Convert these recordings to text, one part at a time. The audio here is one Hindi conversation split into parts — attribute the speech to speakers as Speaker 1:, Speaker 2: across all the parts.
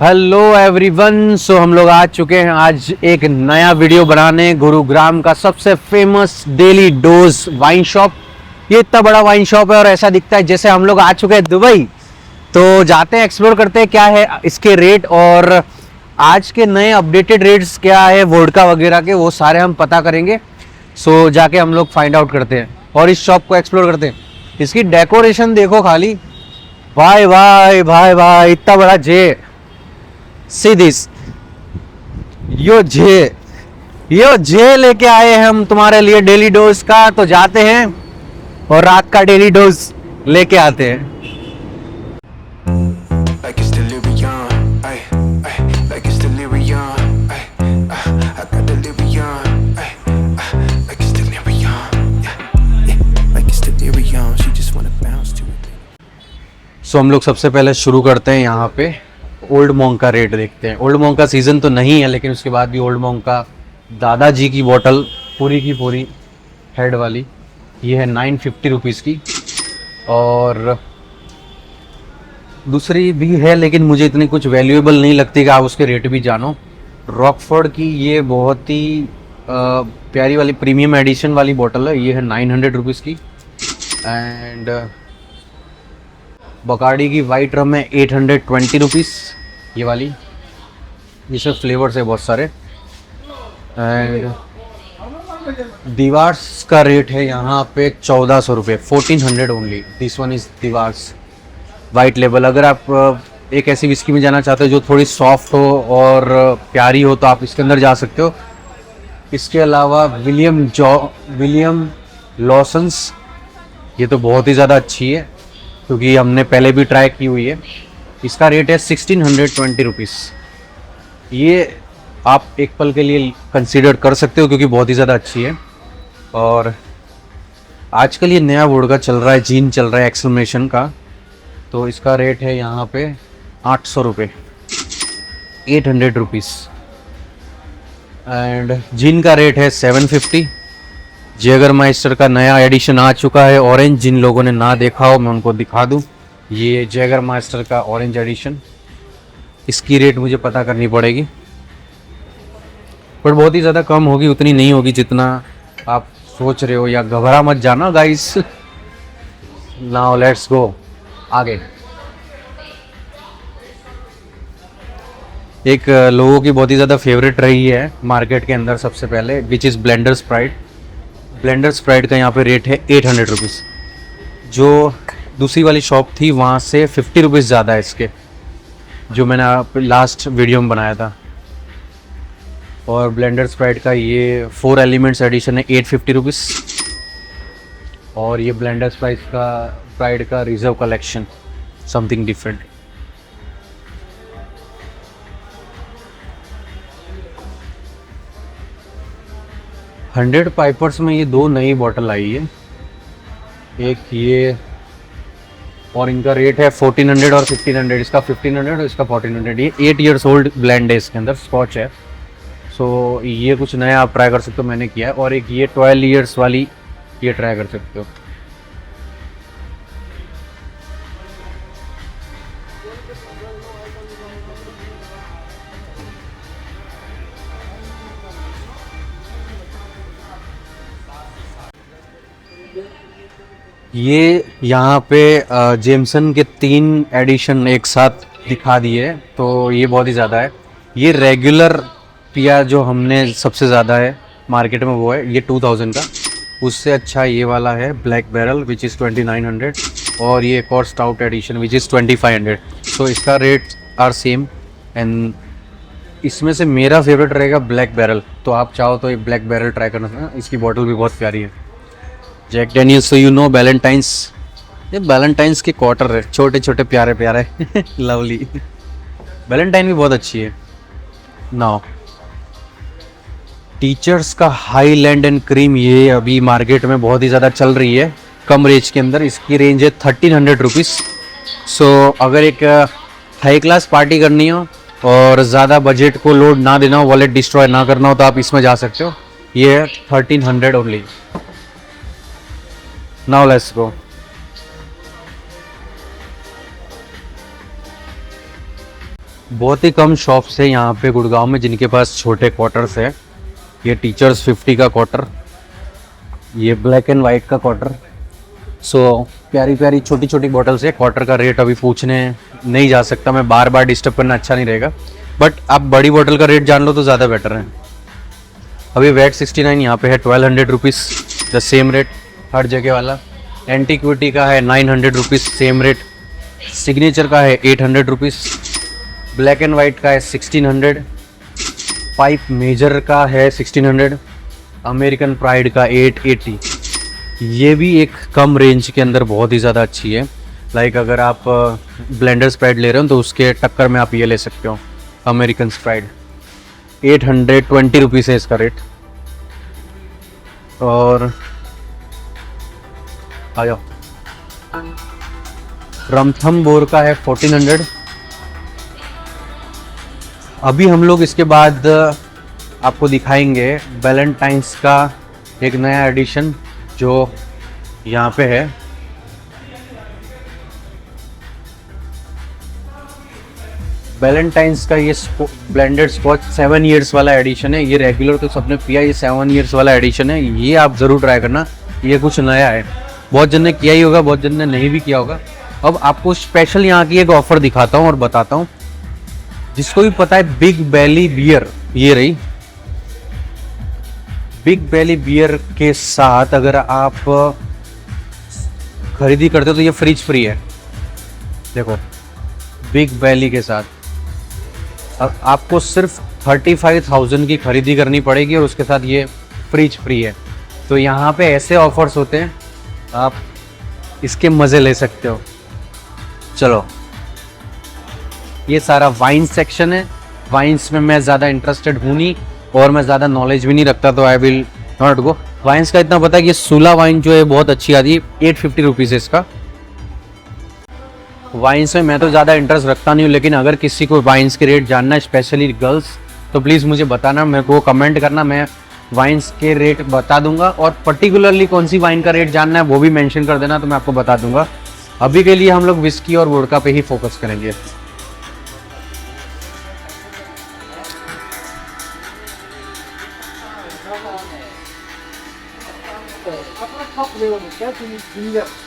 Speaker 1: Hello everyone. सो हम लोग आ चुके हैं आज एक नया वीडियो बनाने गुरुग्राम का सबसे famous daily dose wine shop. ये इतना बड़ा वाइन शॉप है और ऐसा दिखता है जैसे हम लोग आ चुके हैं दुबई। तो जाते हैं, एक्सप्लोर करते हैं क्या है इसके रेट और आज के नए अपडेटेड रेट्स क्या है वोडका वगैरह के, वो सारे हम पता करेंगे। सो जाके हम लोग फाइंड आउट करते हैं और इस शॉप को एक्सप्लोर करते हैं। इसकी डेकोरेशन देखो खाली, भाई भाई भाई भाई इतना बड़ा जे। सी दिस, यो जे लेके आए हैं हम तुम्हारे लिए डेली डोज का। तो जाते हैं और रात का डेली डोज लेके आते हैं।
Speaker 2: Like it's delirium, ay, ay, like it's delirium, ay, I got delirium, ay, like it's delirium, yeah, like it's delirium. She just wanna bounce to it.
Speaker 1: सो हम लोग सबसे पहले शुरू करते हैं, यहाँ पे ओल्ड मॉन्क का रेट देखते हैं। ओल्ड मॉन्क का सीज़न तो नहीं है, लेकिन उसके बाद भी ओल्ड मॉन्क का दादाजी की बोतल पूरी की पूरी हेड वाली, ये है 950 रुपीज़ की। और दूसरी भी है लेकिन मुझे इतनी कुछ वैल्यूएबल नहीं लगती कि आप उसके रेट भी जानो। रॉकफोर्ड की ये बहुत ही प्यारी वाली प्रीमियम एडिशन वाली बोतल है, ये है 900 रुपीज़ की। एंड बकार्डी की वाइट रम है 820 रुपीज़ ये वाली। इसमें फ्लेवर्स है बहुत सारे। एंड दीवार्स का रेट है यहाँ पे 1400 रुपये, 1400 only. This one is Dewar's white label. अगर आप एक ऐसी विस्की में जाना चाहते हो जो थोड़ी सॉफ्ट हो और प्यारी हो तो आप इसके अंदर जा सकते हो। इसके अलावा विलियम लॉसन्स, ये तो बहुत ही ज़्यादा अच्छी है क्योंकि हमने पहले भी ट्राई की हुई है। इसका रेट है 1620 रुपीज़। ये आप एक पल के लिए कंसीडर कर सकते हो क्योंकि बहुत ही ज़्यादा अच्छी है। और आजकल ये नया वोडका चल रहा है, जीन चल रहा है एक्सक्लेमेशन का, तो इसका रेट है यहाँ पे 800 रुपये, 800 रुपीज़। एंड जीन का रेट है 750। जैगरमाइस्टर का नया एडिशन आ चुका है ऑरेंज, जिन लोगों ने ना देखा हो मैं उनको दिखा दूं। ये जैगरमाइस्टर का ऑरेंज एडिशन, इसकी रेट मुझे पता करनी पड़ेगी पर बहुत ही ज़्यादा कम होगी, उतनी नहीं होगी जितना आप सोच रहे हो। या घबरा मत जाना गाइस। नाउ लेट्स गो आगे। एक लोगों की बहुत ही ज़्यादा फेवरेट रही है मार्केट के अंदर सबसे पहले, which is blender Sprite. Blender Sprite का यहाँ पे रेट है 800 रुपीज़। जो दूसरी वाली शॉप थी वहाँ से 50 रुपीज़ ज़्यादा है इसके, जो मैंने लास्ट वीडियो में बनाया था। और ब्लेंडर स्प्राइट का ये 4 एलिमेंट्स एडिशन है 850 रुपीज़। और ये ब्लेंडर स्प्राइट का reserve collection, something different. Hundred pipers में ये 2 नई बॉटल आई है, एक ये, और इनका रेट है 1400 और 1500। इसका 1500 और इसका 1400। ये 8 इयर्स ओल्ड ब्लेंड है, इसके अंदर स्कॉच है। सो ये कुछ नया आप ट्राई कर सकते हो, मैंने किया है। और एक ये 12 इयर्स वाली, ये ट्राई कर सकते हो। ये यहाँ पे जेमसन के 3 एडिशन एक साथ दिखा दिए, तो ये बहुत ही ज़्यादा है। ये रेगुलर पिया जो हमने सबसे ज़्यादा है मार्केट में वो है ये 2000 का। उससे अच्छा ये वाला है ब्लैक बैरल विच इज़ 2900। और ये एक और स्टाउट एडिशन विच इज़ 2500। सो इसका रेट आर सेम। एंड इसमें से मेरा फेवरेट रहेगा ब्लैक बैरल, तो आप चाहो तो ये ब्लैक बैरल ट्राई करना। इसकी बॉटल भी बहुत प्यारी है। जैक डैनियल्स, तो यू नो वैलेंटाइंस, ये वैलेंटाइंस के क्वार्टर है, छोटे छोटे प्यारे प्यारे लवली। वैलेंटाइन भी बहुत अच्छी है। नाउ टीचर्स का हाईलैंड एंड क्रीम, ये अभी मार्केट में बहुत ही ज़्यादा चल रही है कम रेंज के अंदर। इसकी रेंज है 1300 रुपीज़। सो अगर एक हाई क्लास पार्टी करनी हो और ज़्यादा बजट को लोड ना देना हो, वॉलेट डिस्ट्रॉय ना करना हो, तो आप इसमें जा सकते हो। ये है 1300 ओनली। Now let's go. बहुत ही कम शॉप्स है यहाँ पे गुड़गांव में जिनके पास छोटे क्वार्टर्स है। ये टीचर्स 50 का क्वार्टर, ये ब्लैक एंड वाइट का क्वार्टर। सो प्यारी प्यारी छोटी छोटी बॉटल्स है। क्वार्टर का रेट अभी पूछने नहीं जा सकता मैं, बार बार डिस्टर्ब करना अच्छा नहीं रहेगा, बट आप बड़ी बॉटल का रेट जान लो तो ज़्यादा बेटर है। अभी वेट 69 यहाँ पे है 1200 रुपीज़, द सेम रेट हर जगह वाला। एंटीक्विटी का है 900 रुपीज़, सेम रेट। सिग्नेचर का है 800 रुपीज़, ब्लैक एंड वाइट का है 1600, पाइप मेजर का है 1600, अमेरिकन प्राइड का 880। ये भी एक कम रेंज के अंदर बहुत ही ज़्यादा अच्छी है। लाइक अगर आप ब्लेंडर स्प्राइड ले रहे हो तो उसके टक्कर में आप ये ले सकते हो, अमेरिकन स्प्राइड। 820 रुपीज़ है इसका रेट। और आ जाओ, रमथम बोर का है 1400। अभी हम लोग इसके बाद आपको दिखाएंगे वैलेंटाइंस का एक नया एडिशन जो यहाँ पे है। वैलेंटाइंस का ये ब्लेंडेड स्कॉच 7 इयर्स वाला एडिशन है। ये रेगुलर तो सबने पिया, ये 7 इयर्स वाला एडिशन है। ये आप ज़रूर ट्राई करना, ये कुछ नया है। बहुत जन ने किया ही होगा, बहुत जन ने नहीं भी किया होगा। अब आपको स्पेशल यहाँ की एक ऑफ़र दिखाता हूँ और बताता हूँ। जिसको भी पता है बिग बैली बियर, ये रही बिग बैली बियर के साथ अगर आप खरीदी करते हो तो ये फ्रिज फ्री है। देखो, बिग बैली के साथ अब आपको सिर्फ 35,000 की खरीदी करनी पड़ेगी और उसके साथ ये फ्रिज फ्री है। तो यहाँ पे ऐसे ऑफर्स होते हैं, आप इसके मज़े ले सकते हो। चलो, ये सारा वाइन सेक्शन है। वाइन्स में मैं ज़्यादा इंटरेस्टेड हूँ नहीं और मैं ज़्यादा नॉलेज भी नहीं रखता, तो I will not go. Wines का इतना पता है कि सुला वाइन जो है बहुत अच्छी आती है, 850 रुपीज़ है इसका। वाइन्स में मैं तो ज़्यादा इंटरेस्ट रखता नहीं हूँ, लेकिन अगर किसी को वाइन्स के रेट जानना है, स्पेशली गर्ल्स, तो प्लीज़ मुझे बताना, मेरे को कमेंट करना, मैं वाइन्स के रेट बता दूंगा। और पर्टिकुलरली कौन सी वाइन का रेट जानना है वो भी मेंशन कर देना, तो मैं आपको बता दूंगा। अभी के लिए हम लोग विस्की और वोडका पे ही फोकस करेंगे।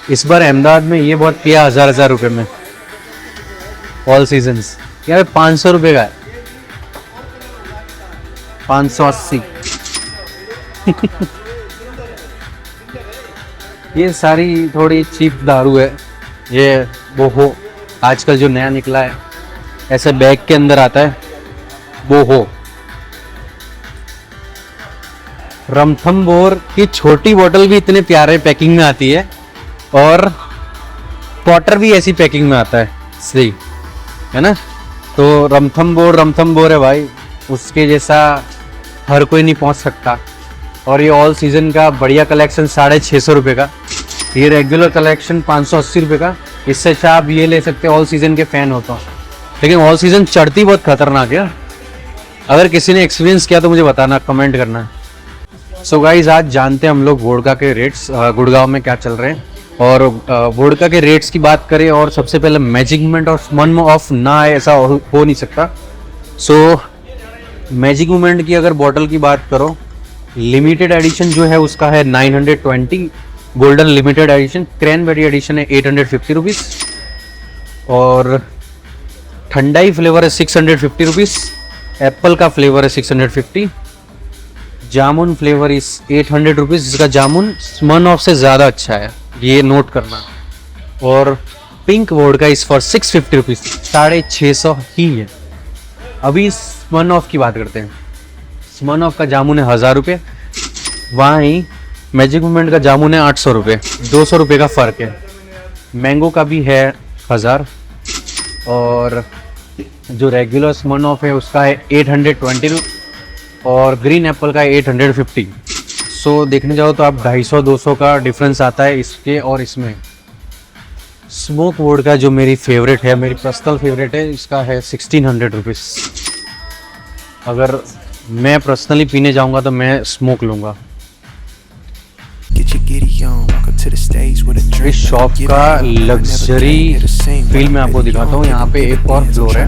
Speaker 1: इस बार अहमदाबाद में ये बहुत किया 1000 रुपये में, ऑल सीजन्स। यार 500 रुपये का है, 580। ये सारी थोड़ी चीप दारू है। ये वो हो आजकल जो नया निकला है, ऐसे बैग के अंदर आता है, वो हो। रमथम बोर की छोटी बोतल भी इतने प्यारे पैकिंग में आती है और क्वार्टर भी ऐसी पैकिंग में आता है, सही है ना। तो रमथम बोर है भाई, उसके जैसा हर कोई नहीं पहुंच सकता। और ये ऑल सीजन का बढ़िया कलेक्शन 650 रुपये का, ये रेगुलर कलेक्शन 580 रुपये का। इससे अच्छा आप ये ले सकते हो ऑल सीजन के फ़ैन हो तो। लेकिन ऑल सीजन चढ़ती बहुत खतरनाक है। अगर किसी ने एक्सपीरियंस किया तो मुझे बताना, कमेंट करना। सो गाइज, आज जानते हैं हम लोग वोडका के रेट्स गुड़गांव में क्या चल रहे हैं। और वोडका के रेट्स की बात करें, और सबसे पहले मैजिक मोमेंट और मन ऑफ ना आए ऐसा हो नहीं सकता। सो मैजिक मोमेंट की अगर बॉटल की बात करो, लिमिटेड एडिशन जो है उसका है 920, golden limited edition. Cranberry edition है 850 रुपीज़, और ठंडाई फ्लेवर है 650 रुपीज़, एप्पल का फ्लेवर है 650, जामुन फ्लेवर इस 800 रुपीज़, जिसका जामुन स्मर्नॉफ से ज़्यादा अच्छा है, ये नोट करना। और पिंक वोडका इस फॉर 650 रुपीज़, 650 ही है। अभी स्मर्नॉफ की बात करते हैं। स्मर्नॉफ का जामुन है 1000 रुपये, वहीं मैजिक मोमेंट का जामुन है 800 रुपये, 200 रुपये का फ़र्क है। मैंगो का भी है 1000, और जो रेगुलर स्मर्नॉफ है उसका है 820, और ग्रीन एप्पल का 850। सो देखने जाओ तो आप 250-200 का डिफरेंस आता है इसके और इसमें। स्मोक वोडका जो मेरी फेवरेट है, मेरी पर्सनल फेवरेट है, इसका है 1600 रुपीज़। अगर मैं पर्सनली पीने जाऊंगा तो मैं स्मोक लूँगा।
Speaker 2: Get get your giddy on. Walk up to the stage with a drink.
Speaker 1: इस शॉप का लग्जरी फील मैं आपको दिखाता हूँ। यहाँ पे एक और फ्लोर है,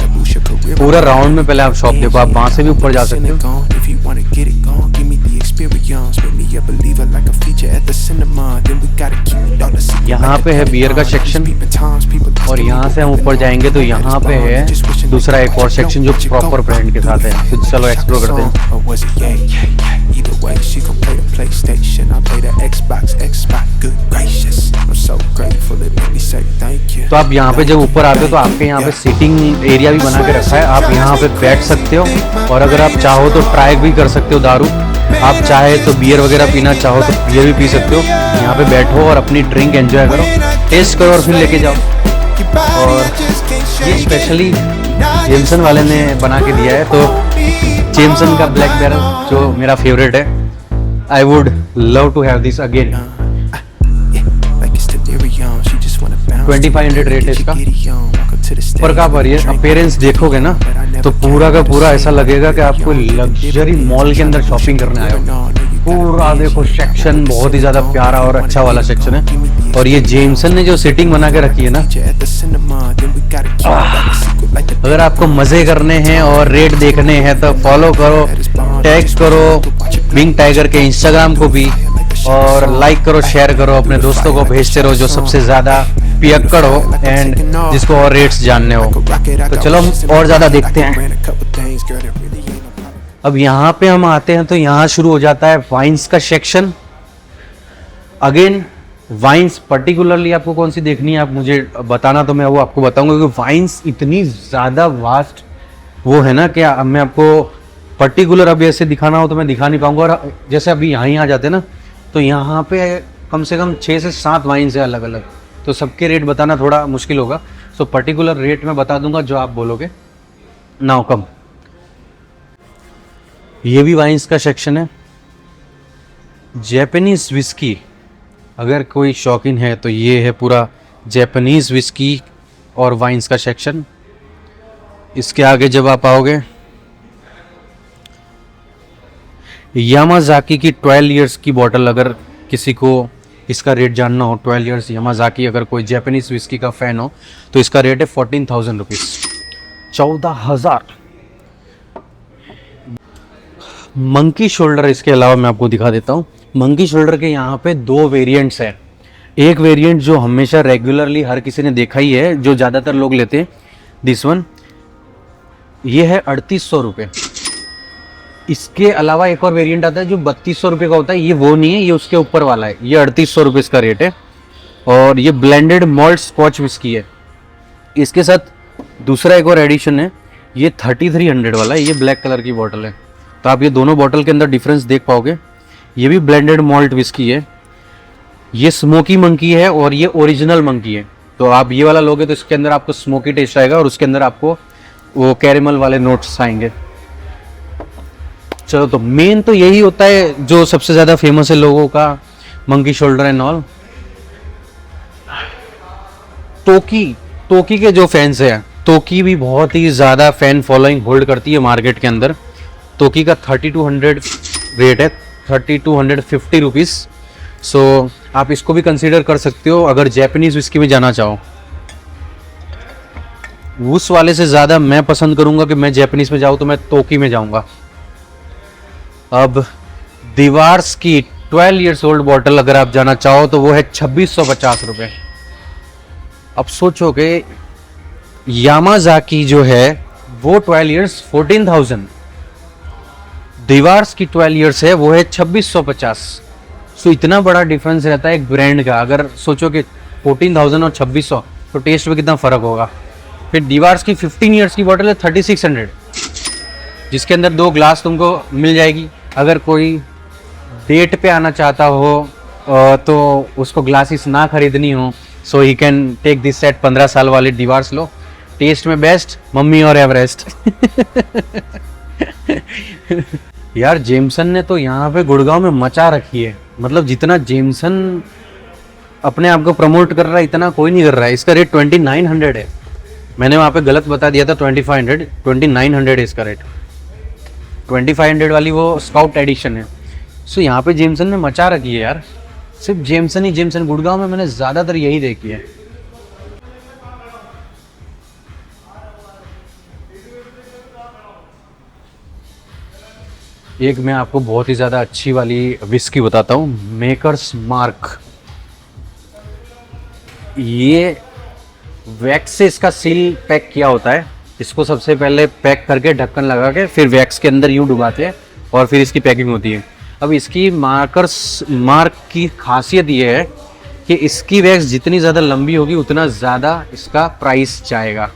Speaker 1: पूरा राउंड में पहले आप शॉप देखो, आप वहाँ से भी ऊपर जा सकते हो।
Speaker 2: If you wanna get it gone, give me the experience. Make me a believer like a feature at the cinema. Then we gotta keep it all the secret.
Speaker 1: यहाँ पे है बियर का सेक्शन, और यहाँ से हम ऊपर जाएंगे तो यहाँ पे है दूसरा एक और सेक्शन जो प्रॉपर ब्रांड के साथ है। तो चलो एक्सप्लोर करते हैं।
Speaker 2: Either way, she gon' play the PlayStation. I play the Xbox. Good gracious, I'm so grateful. It made me say thank you.
Speaker 1: तो आप यहाँ पे जब ऊपर आते हो तो आपके यहाँ पे सीटिंग एरिया भी बना के रखा है, आप यहाँ पे बैठ सकते हो, और अगर आप चाहो तो ट्राई भी कर सकते हो दारू। आप चाहे तो बियर वगैरह पीना चाहो तो बियर भी पी सकते हो। यहाँ पे बैठो और अपनी ड्रिंक एंजॉय करो, टेस्ट करो और फिर लेके जाओ। और ये स्पेशली जेमसन वाले ने बना के दिया है, तो जेमसन का ब्लैक बैरल जो मेरा फेवरेट है, I would love to have this again. 2500 rate है इसका। पर का पर ये अपीयरेंस देखोगे ना तो पूरा का पूरा ऐसा लगेगा कि आपको लग्जरी मॉल के अंदर शॉपिंग करने आए हो। पूरा देखो सेक्शन बहुत ही ज्यादा प्यारा और अच्छा वाला सेक्शन है, और ये जेमसन ने जो सीटिंग बना के रखी है ना, अगर आपको मजे करने हैं और रेट देखने हैं तो फॉलो करो, टैग करो बिंग टाइगर के इंस्टाग्राम को भी, और लाइक करो, शेयर करो, अपने दोस्तों को भेजते रहो जो सबसे ज्यादा पियक्कड़ हो एंड जिसको और रेट्स जानने हो। तो चलो हम और ज्यादा देखते हैं। अब यहाँ पे हम आते हैं तो यहाँ शुरू हो जाता है वाइन्स का सेक्शन। अगेन वाइन्स पर्टिकुलरली आपको कौन सी देखनी है आप मुझे बताना, तो मैं वो आपको बताऊंगा, क्योंकि वाइन्स इतनी ज़्यादा वास्ट वो है ना कि मैं आपको पर्टिकुलर अभी ऐसे दिखाना हो तो मैं दिखा नहीं पाऊंगा। और जैसे अभी यहाँ आ जाते हैं ना तो यहाँ पे कम से कम 6 से 7 वाइन्स है अलग अलग, तो सबके रेट बताना थोड़ा मुश्किल होगा। सो पर्टिकुलर रेट मैं बता दूंगा जो आप बोलोगे। नाउ कम, ये भी वाइन्स का सेक्शन है। जैपनीज विस्की, अगर कोई शौकीन है तो ये है पूरा जैपनीज विस्की और वाइन्स का सेक्शन। इसके आगे जब आप आओगे, यामाजाकी की 12 इयर्स की बॉटल, अगर किसी को इसका रेट जानना हो, 12 इयर्स यामाजाकी, अगर कोई जैपनीज विस्की का फ़ैन हो तो इसका रेट है 14,000 रुपीज़, 14,000। मंकी शोल्डर इसके अलावा मैं आपको दिखा देता हूँ। मंकी शोल्डर के यहाँ पे 2 वेरिएंट्स हैं। एक वेरिएंट जो हमेशा रेगुलरली हर किसी ने देखा ही है, जो ज़्यादातर लोग लेते हैं, दिस वन, ये है 3800 रुपये। इसके अलावा एक और वेरिएंट आता है जो 3200 रुपये का होता है, ये वो नहीं है, ये उसके ऊपर वाला है। ये 3800 रुपये इसका रेट है, और ये ब्लेंडेड मॉल्ट स्कॉच विस्की है। इसके साथ दूसरा एक और एडिशन है, ये 3300 वाला है, ये ब्लैक कलर की बॉटल है। तो आप ये दोनों बॉटल के अंदर डिफरेंस देख पाओगे। ये भी ब्लेंडेड मॉल्ट विस्की है, ये स्मोकी मंकी है और ये ओरिजिनल मंकी है। तो आप ये वाला लोगे तो इसके अंदर आपको स्मोकी टेस्ट आएगा और उसके अंदर आपको वो कैरेमल वाले नोट्स आएंगे। चलो, तो मेन तो यही होता है जो सबसे ज़्यादा फेमस है लोगों का, मंकी शोल्डर एंड ऑल। टोकी के जो फैंस हैं, टोकी भी बहुत ही ज़्यादा फैन फॉलोइंग होल्ड करती है मार्केट के अंदर। टोकी का 3200 रेट है, 3250 रुपीज़। सो आप इसको भी कंसीडर कर सकते हो अगर जैपनीज विस्की में जाना चाहो। उस वाले से ज़्यादा मैं पसंद करूँगा कि मैं जैपनीज में जाऊँ तो मैं टोकी में जाऊँगा। अब दीवार्स की 12 इयर्स ओल्ड बॉटल अगर आप जाना चाहो तो वो है 2650 रुपये। अब सोचो कि यामाजाकी जो है वो 12 इयर्स 14,000, दीवार्स की 12 इयर्स है वो है 2650। सो इतना बड़ा डिफरेंस रहता है एक ब्रांड का। अगर सोचो कि 14,000 और 2600 तो टेस्ट में कितना फ़र्क होगा। फिर दीवार्स की 15 इयर्स की बॉटल है 3600, जिसके अंदर 2 ग्लास तुमको मिल जाएगी। अगर कोई डेट पे आना चाहता हो तो उसको ग्लासेस ना खरीदनी हो, so he can take this set. 15 साल वाले दीवार्स लो, टेस्ट में बेस्ट, मम्मी और एवरेस्ट। यार जेमसन ने तो यहाँ पे गुड़गांव में मचा रखी है। मतलब जितना जेमसन अपने आप को प्रमोट कर रहा है इतना कोई नहीं कर रहा है। इसका रेट 2900 है, मैंने वहाँ पे गलत बता दिया था 2500, 2900 है इसका रेट। 2500 वाली वो स्काउट एडिशन है। सो यहाँ पे जेमसन ने मचा रखी है यार। सिर्फ जेमसन ही जेमसन, गुड़गांव में मैंने ज़्यादातर यही देखी है। एक मैं आपको बहुत ही ज़्यादा अच्छी वाली विस्की बताता हूँ, मेकर्स मार्क। ये वैक्स से इसका सील पैक किया होता है। इसको सबसे पहले पैक करके ढक्कन लगा के फिर वैक्स के अंदर यूँ डुबाते हैं और फिर इसकी पैकिंग होती है। अब इसकी मार्क की खासियत ये है कि इसकी वैक्स जितनी ज़्यादा लंबी होगी उतना ज़्यादा इसका प्राइस जाएगा।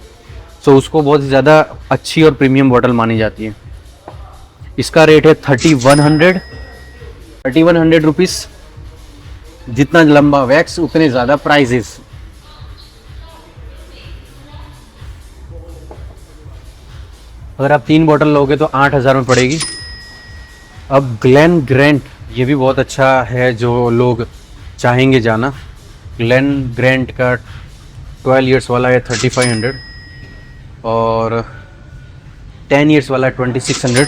Speaker 1: सो उसको बहुत ज़्यादा अच्छी और प्रीमियम बॉटल मानी जाती है। इसका रेट है 3100 रुपीज़। जितना लंबा वैक्स उतने ज़्यादा प्राइजेस। अगर आप 3 बॉटल लोगे तो 8000 में पड़ेगी। अब ग्लेन ग्रैंट, ये भी बहुत अच्छा है जो लोग चाहेंगे जाना। ग्लेन ग्रैंट का 12 इयर्स वाला है 3500 और 10 इयर्स वाला है 2600,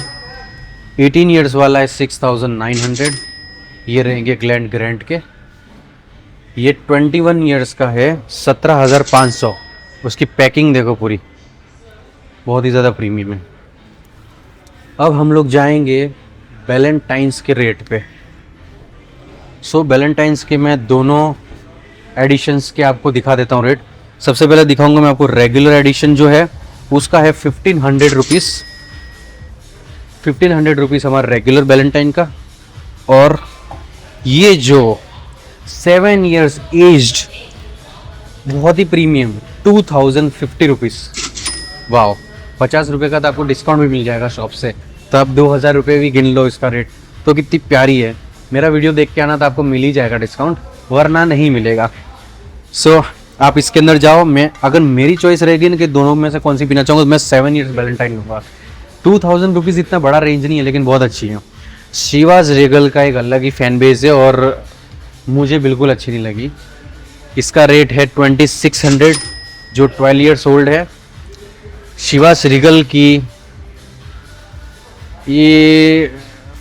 Speaker 1: 18 इयर्स वाला है 6900। ये रहेंगे ग्लेन ग्रैंट के। ये 21 इयर्स का है 17500। उसकी पैकिंग देखो पूरी, बहुत ही ज़्यादा प्रीमियम है। अब हम लोग जाएंगे वैलेंटाइंस के रेट पे। सो वैलेंटाइंस के मैं दोनों एडिशंस के आपको दिखा देता हूँ रेट। सबसे पहले दिखाऊंगा मैं आपको रेगुलर एडिशन जो है उसका है 1500 रुपीज़। 1500 रुपीज़ हमारा रेगुलर वैलेंटाइन का। और ये जो 7 इयर्स एज्ड बहुत ही प्रीमियम 2050 रुपीज़। वाह, 50 रुपये का तो आपको डिस्काउंट भी मिल जाएगा शॉप से, तो आप 2000 रुपये भी गिन लो इसका रेट। तो कितनी प्यारी है। मेरा वीडियो देख के आना तो आपको मिल ही जाएगा डिस्काउंट, वरना नहीं मिलेगा। सो आप इसके अंदर जाओ। मैं अगर मेरी चॉइस रहेगी ना कि दोनों में से कौन सी पीना चाहूँगा तो मैं 7 इयर्स वैलेंटाइन लूँगा। 2000 रुपीज़ इतना बड़ा रेंज नहीं है लेकिन बहुत अच्छी है। शिवाज रेगल का एक अलग ही फैन बेस है और मुझे बिल्कुल अच्छी नहीं लगी। इसका रेट है 2600 जो 12 इयर्स ओल्ड है। शिवाज रिगल की ये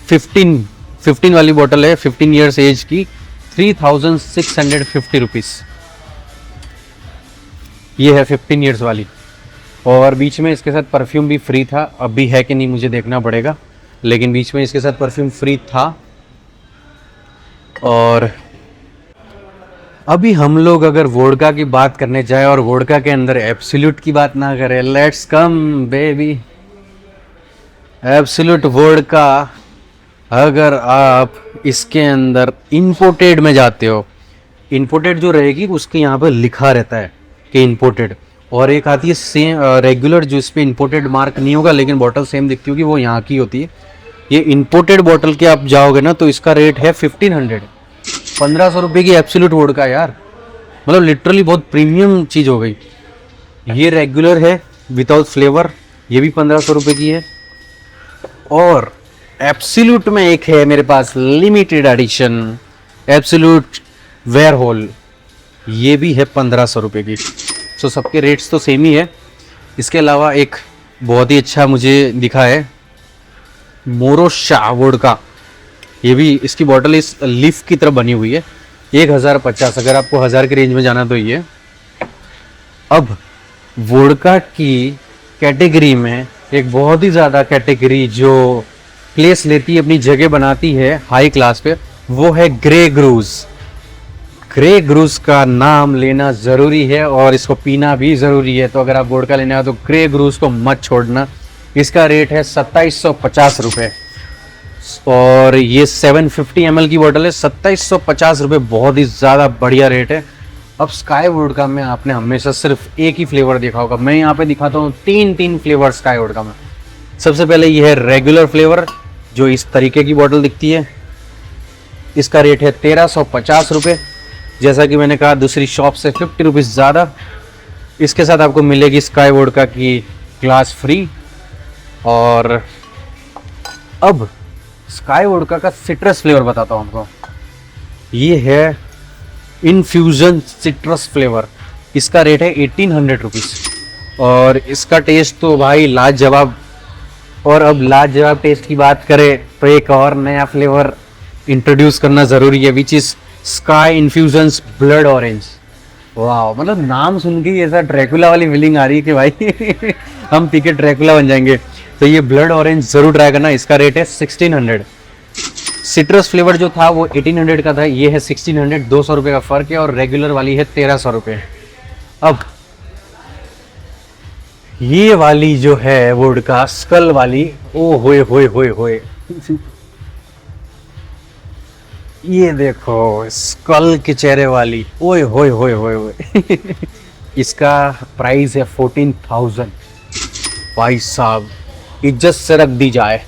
Speaker 1: 15 वाली बोतल है, 15 इयर्स एज की, 3650 रुपीज़। ये है 15 इयर्स वाली। और बीच में इसके साथ परफ्यूम भी फ्री था। अब भी है कि नहीं मुझे देखना पड़ेगा, लेकिन बीच में इसके साथ परफ्यूम फ्री था। और अभी हम लोग अगर वोडका की बात करने जाए और वोडका के अंदर एब्सोल्यूट की बात ना करें, let's come baby. Absolute vodka, अगर आप इसके अंदर इंपोर्टेड में जाते हो, इंपोर्टेड जो रहेगी उसके यहाँ पर लिखा रहता है कि इंपोर्टेड, और एक आती है सेम रेगुलर जो इस पर इंपोर्टेड मार्क नहीं होगा लेकिन बॉटल सेम दिखती होगी, वो यहाँ की होती है। ये इंपोर्टेड बॉटल के आप जाओगे ना तो इसका रेट है 1500, 1500 रुपये की एब्सोल्यूट वोडका यार। मतलब लिटरली बहुत प्रीमियम चीज़ हो गई। ये रेगुलर है विदाउट फ्लेवर, ये भी 1500 रुपये की है। और एब्सोल्यूट में एक है मेरे पास लिमिटेड एडिशन एब्सोल्यूट वेयरहोल, ये भी है 1500 रुपये की। सो सबके रेट्स तो सेम ही है। इसके अलावा एक बहुत ही अच्छा मुझे दिखा है मोरोशा वोडका। ये भी इसकी बॉटल इस लीफ की तरह बनी हुई है, 1050। अगर आपको 1000 की रेंज में जाना तो ये। अब वोडका की कैटेगरी में एक बहुत ही ज़्यादा कैटेगरी जो प्लेस लेती है, अपनी जगह बनाती है हाई क्लास पे, वो है ग्रे ग्रूज। ग्रे ग्रूज का नाम लेना ज़रूरी है और इसको पीना भी ज़रूरी है। तो अगर आप वोडका लेने आओ तो ग्रे ग्रूज को मत छोड़ना। इसका रेट है 2750 रुपये और ये 750 ml की बोतल है। 2750 रुपये बहुत ही ज़्यादा बढ़िया रेट है। अब स्काई वोडका में आपने हमेशा सिर्फ एक ही फ्लेवर देखा होगा, मैं यहाँ पे दिखाता हूँ 3 फ्लेवर स्काई वोडका में। सबसे पहले ये है रेगुलर फ्लेवर जो इस तरीके की बोतल दिखती है। इसका रेट है 1350 रुपये। जैसा कि मैंने कहा दूसरी शॉप से 50 रुपीज़ ज़्यादा। इसके साथ आपको मिलेगी स्काई वोडका की ग्लास फ्री। और अब स्काई वोडका का सिट्रस फ्लेवर बताता हूँ आपको। ये है इन्फ्यूजन सिट्रस फ्लेवर। इसका रेट है 1800 रुपीज़ और इसका टेस्ट तो भाई लाजवाब। और अब लाजवाब टेस्ट की बात करें तो एक और नया फ्लेवर इंट्रोड्यूस करना ज़रूरी है, which is sky infusions blood orange. वाह, मतलब नाम सुन के ही ऐसा ड्रैकुला वाली फीलिंग आ रही है कि भाई हम पी के ड्रैकुला बन जाएंगे। तो ये ब्लड ऑरेंज जरूर ट्राई करना। इसका रेट है 1600। सिट्रस फ्लेवर जो था वो 1800 का था, ये है 1600। 200 रुपये का फर्क है। और रेगुलर वाली है 1300 रुपये। अब ये वाली जो है वोडका स्कल वाली, ओ होए होए होए होए ये देखो स्कल के चेहरे वाली, ओए होए होए होए होए इसका प्राइस है 14,000। भाई साहब इज्जत से रख दी जाए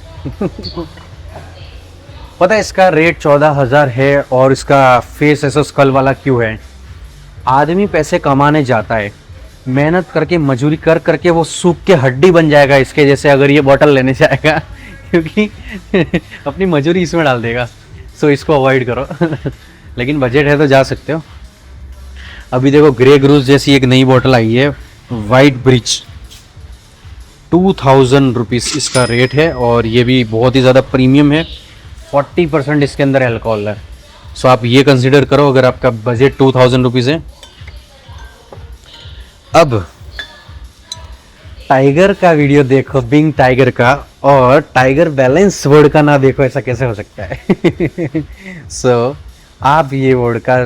Speaker 1: पता है इसका रेट 14,000 है। और इसका फेस ऐसा स्कल वाला क्यों है? आदमी पैसे कमाने जाता है, मेहनत करके मजूरी कर करके वो सूख के हड्डी बन जाएगा इसके जैसे अगर ये बॉटल लेने जाएगा क्योंकि अपनी मजूरी इसमें डाल देगा। सो इसको अवॉइड करो लेकिन बजट है तो जा सकते हो। अभी देखो ग्रे ग्रूज जैसी एक नई बॉटल आई है, वाइट ब्रिज, 2000 रुपीज़ इसका रेट है। और ये भी बहुत ही ज़्यादा प्रीमियम है। 40% इसके अंदर अल्कोहल है। सो आप ये कंसिडर करो अगर आपका बजट 2000 रुपीज़ है। अब टाइगर का वीडियो देखो, बिंग टाइगर का, और टाइगर बैलेंस वर्ड का ना देखो, ऐसा कैसे हो सकता है सो आप ये वर्ड का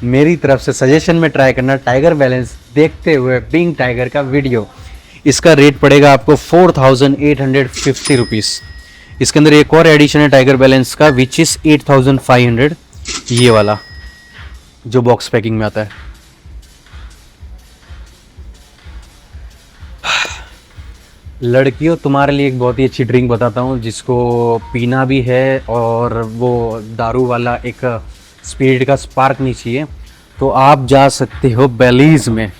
Speaker 1: मेरी तरफ से सजेशन में ट्राई करना, टाइगर बैलेंस देखते हुए बिंग टाइगर का वीडियो। इसका रेट पड़ेगा आपको 4850 रुपीज़। इसके अंदर एक और एडिशन है टाइगर बैलेंस का, विच इज़ 8500, ये वाला जो बॉक्स पैकिंग में आता है। लड़कियों तुम्हारे लिए एक बहुत ही अच्छी ड्रिंक बताता हूँ जिसको पीना भी है और वो दारू वाला एक स्पिरिट का स्पार्क नहीं चाहिए, तो आप जा सकते हो बेलीज़ में।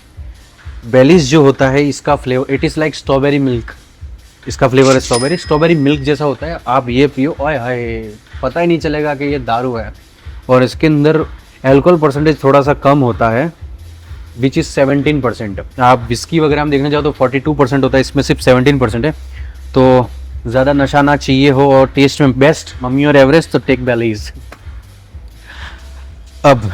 Speaker 1: बेलीज़ जो होता है इसका flavour, it is like strawberry milk. इसका फ्लेवर है स्ट्रॉबेरी मिल्क जैसा होता है। आप ये पियो, आय हाय पता ही नहीं चलेगा कि ये दारू है। और इसके अंदर अल्कोहल परसेंटेज थोड़ा सा कम होता है, विच इज़ 17%। आप विस्की वगैरह में देखने जाओ तो 42% होता है, इसमें सिर्फ 17% है। तो ज़्यादा नशा ना चाहिए हो और टेस्ट में बेस्ट मम्मी और एवरेस्ट, तो टेक बेलीज़। अब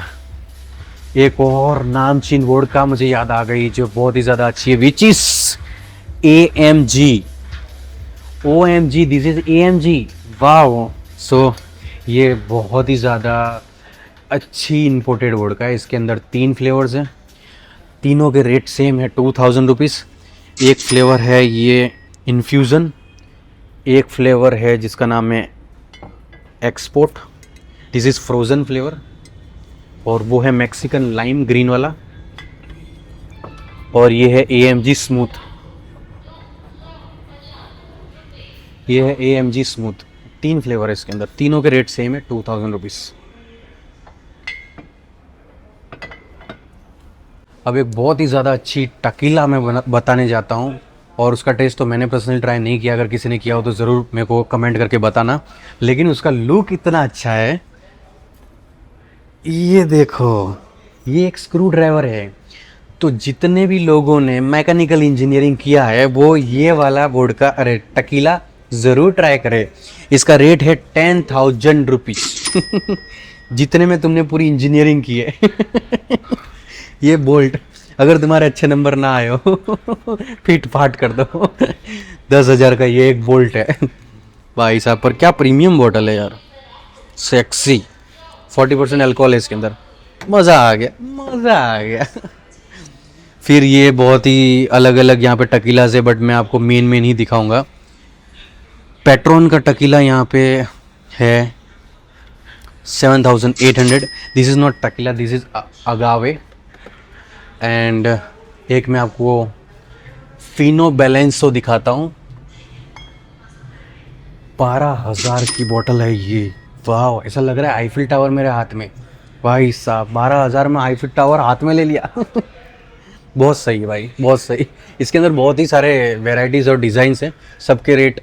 Speaker 1: एक और नामचीन वर्ड का मुझे याद आ गई जो बहुत ही ज़्यादा अच्छी है, which is AMG। OMG, this is AMG। वाह। सो ये बहुत ही ज़्यादा अच्छी इंपोर्टेड वर्ड का है। इसके अंदर 3 फ्लेवर्स हैं, तीनों के रेट सेम है 2000 रुपीज़। एक फ्लेवर है ये इन्फ्यूज़न, एक फ्लेवर है जिसका नाम है export, this is frozen flavour, और वो है मैक्सिकन लाइम ग्रीन वाला, और ये है AMG स्मूथ। ये है AMG स्मूथ। 3 फ्लेवर है इसके अंदर, तीनों के रेट सेम है 2000 रुपीज़। अब एक बहुत ही ज़्यादा अच्छी टकीला मैं बताने जाता हूँ, और उसका टेस्ट तो मैंने पर्सनली ट्राई नहीं किया। अगर किसी ने किया हो तो ज़रूर मेरे को कमेंट करके बताना। लेकिन उसका लुक इतना अच्छा है, ये देखो, ये एक स्क्रू ड्राइवर है। तो जितने भी लोगों ने मैकेनिकल इंजीनियरिंग किया है वो ये वाला वोडका, अरे टकीला ज़रूर ट्राई करें। इसका रेट है 10,000 रुपीज़ जितने में तुमने पूरी इंजीनियरिंग की है ये बोल्ट, अगर तुम्हारे अच्छे नंबर ना आए हो फिट फाट कर दो 10,000 का ये एक बोल्ट है भाई साहब। पर क्या प्रीमियम बोतल है यार, सेक्सी। 40% अल्कोहल है इसके अंदर, मज़ा आ गया, मज़ा आ गया फिर ये बहुत ही अलग अलग यहाँ पे टकीलाज है, बट मैं आपको मेन ही दिखाऊंगा। पेट्रोन का टकीला यहाँ पे है 7,800। This is not tequila, this is अगावे। And एक मैं आपको फिनो बैलेंसो दिखाता हूँ, 12,000 की बोतल है ये। वाह, ऐसा लग रहा है आईफिल टावर मेरे हाथ में। भाई साहब 12,000 में आईफिल टावर हाथ में ले लिया बहुत सही भाई, बहुत सही। इसके अंदर बहुत ही सारे वेराइटीज़ और डिज़ाइंस हैं, सबके रेट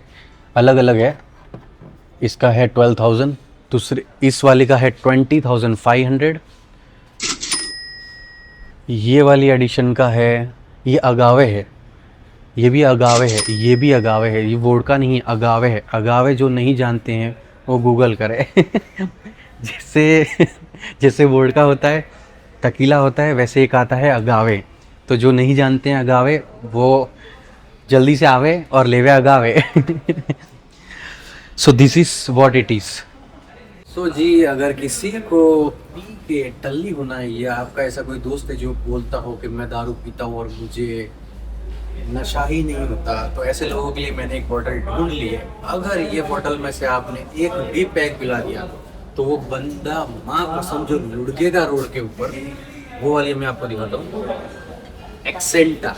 Speaker 1: अलग अलग है। इसका है 12,000, दूसरे इस वाली का है 20,500। ये वाली एडिशन का है, ये अगावे है, ये भी अगावे है, ये भी अगावे है। ये वोडका नहीं, अगावे है। अगावे जो नहीं जानते हैं वो गूगल करे जिससे जैसे वोडका होता है, टकीला होता है, वैसे एक आता है अगावे। तो जो नहीं जानते हैं अगावे, वो जल्दी से आवे और लेवे अगावे। So this is what it is. So जी, अगर किसी को पी के टल्ली होना है, या आपका ऐसा कोई दोस्त है जो बोलता हो कि मैं दारू पीता हूँ और मुझे नशा ही नहीं होता, तो ऐसे लोगों के लिए मैंने एक बोतल ढूंढ ली है। अगर ये बोतल में से आपने एक भी पैक पिला दिया तो वो बंदा माँ कसम जो लुढ़केगा रोड के ऊपर, वो वाली मैं आपको दिखाता हूँ, एक्सेंटा।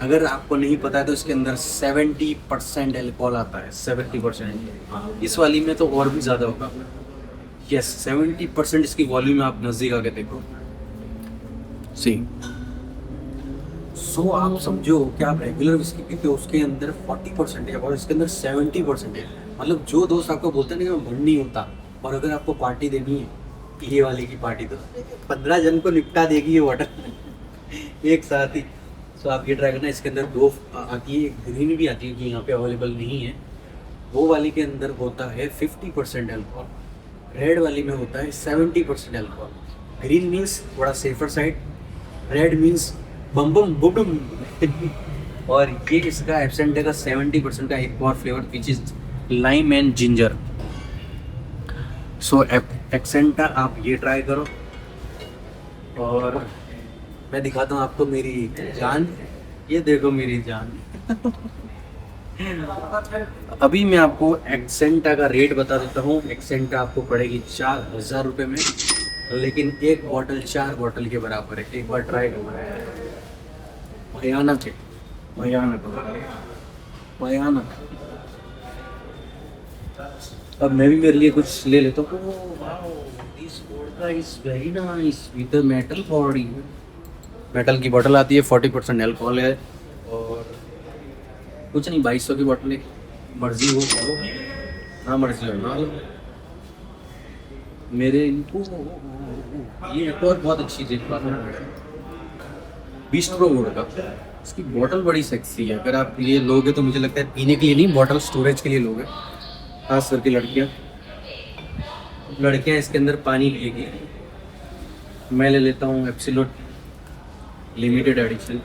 Speaker 1: अगर आपको नहीं पता है तो इसके अंदर 70% एल्कोहल आता है, 70%। इस वाली में तो और भी ज़्यादा होगा। यस, 70% इसकी वॉल्यूम आप नज़दीक आके देखो। सी सो आप समझो कि आप रेगुलर विस्की पीते हो, उसके अंदर 40% है और इसके अंदर 70% है। मतलब जो दोस्त आपको बोलते हैं ना कि मैं भंड नहीं होता, और अगर आपको पार्टी देनी है ये वाली की पार्टी, तो 15 जन को निपटा देगी ये वाटर एक साथ ही। सो आप ये ट्राई करना। इसके अंदर दो आती है, ग्रीन भी आती है जो यहाँ पे अवेलेबल नहीं है। वो वाली के अंदर होता है 50% अल्कोहल, रेड वाली में होता है 70% अल्कोहल। ग्रीन मीन्स थोड़ा सेफर साइड, रेड मीन्स बम बम बुम बुम। और ये इसका एब्सेंट का 70% का एक और flavour which is lime and ginger. So एक्सेंटा आप ये ट्राई करो। और मैं दिखाता हूँ आपको मेरी जान। ये देखो मेरी जान। अभी मैं आपको एक्सेंटा का रेट बता देता हूँ। एक्सेंटा आपको पड़ेगी 4000 रुपये में, लेकिन एक बॉटल 4 बॉटल के बराबर है। एक बार ट्राई करो। भयानक है, भयानक भयानक। अब मैं भी मेरे लिए कुछ ले लेता हूँ। This vodka is very nice with metal body. Metal की बोतल आती है, 40% अल्कोहल है, और कुछ नहीं, 2200 की बोतल है। मर्जी हो करो, ना मर्जी हो ना लो। मेरे इनको ये एक और बहुत अच्छी चीज़ बिस्ट्रो वोडका, इसकी बोतल बड़ी सेक्सी है। अगर आप ये लोगे तो मुझे लगता है पीने के लिए नहीं, बोतल स्टोरेज के लिए लोगे, खास करके लड़कियाँ इसके अंदर पानी पिएगी। मैं ले लेता हूँ एब्सोल्यूट लिमिटेड एडिशन।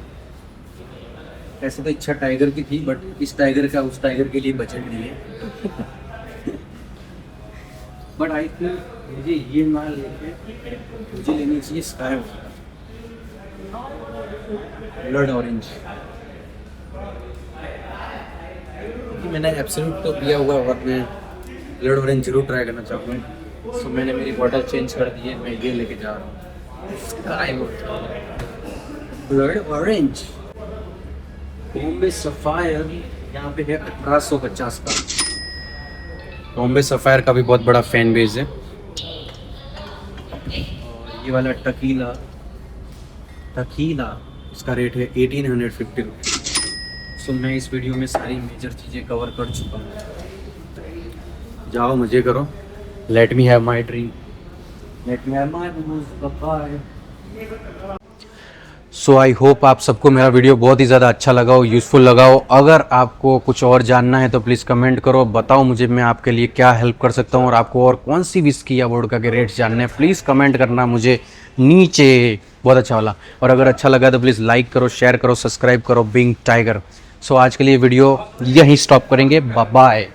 Speaker 1: ऐसे तो इच्छा टाइगर की थी, बट इस टाइगर का उस टाइगर के लिए बजट नहीं है। बट आई थिंक मुझे ये माल लेके मुझे लेनी चाहिए स्काई ब्लड ऑरेंज। मैंने एब्सोल्यूट तो पिया हुआ और मैं ब्लड ऑरेंज जरूर ट्राई करना चाहूँगा। सो मैंने मेरी बॉटल चेंज कर दी है, मैं ये लेके जा रहा हूँ ब्लड ऑरेंज। बॉम्बे सफायर यहाँ पे है 1850 का। बॉम्बे सफायर का भी बहुत बड़ा फैन बेस है। और ये वाला टकीला इसका रेट है 1850 रुपीज़। सो मैं इस वीडियो में सारी मेजर चीज़ें कवर कर चुका हूँ। जाओ मज़े करो। Let me have my dream, let me have my dream. So I hope आप सबको मेरा वीडियो बहुत ही ज़्यादा अच्छा लगा हो, यूज़फुल लगा हो। अगर आपको कुछ और जानना है तो प्लीज़ कमेंट करो, बताओ मुझे मैं आपके लिए क्या हेल्प कर सकता हूँ। और आपको और कौन सी विस्की या वोडका के रेट्स जानने हैं, प्लीज़ कमेंट करना मुझे नीचे, बहुत अच्छा वाला। और अगर अच्छा लगा तो प्लीज़ लाइक करो, शेयर करो, सब्सक्राइब करो बिंग टाइगर। सो आज के लिए वीडियो यहीं स्टॉप करेंगे। Bye bye.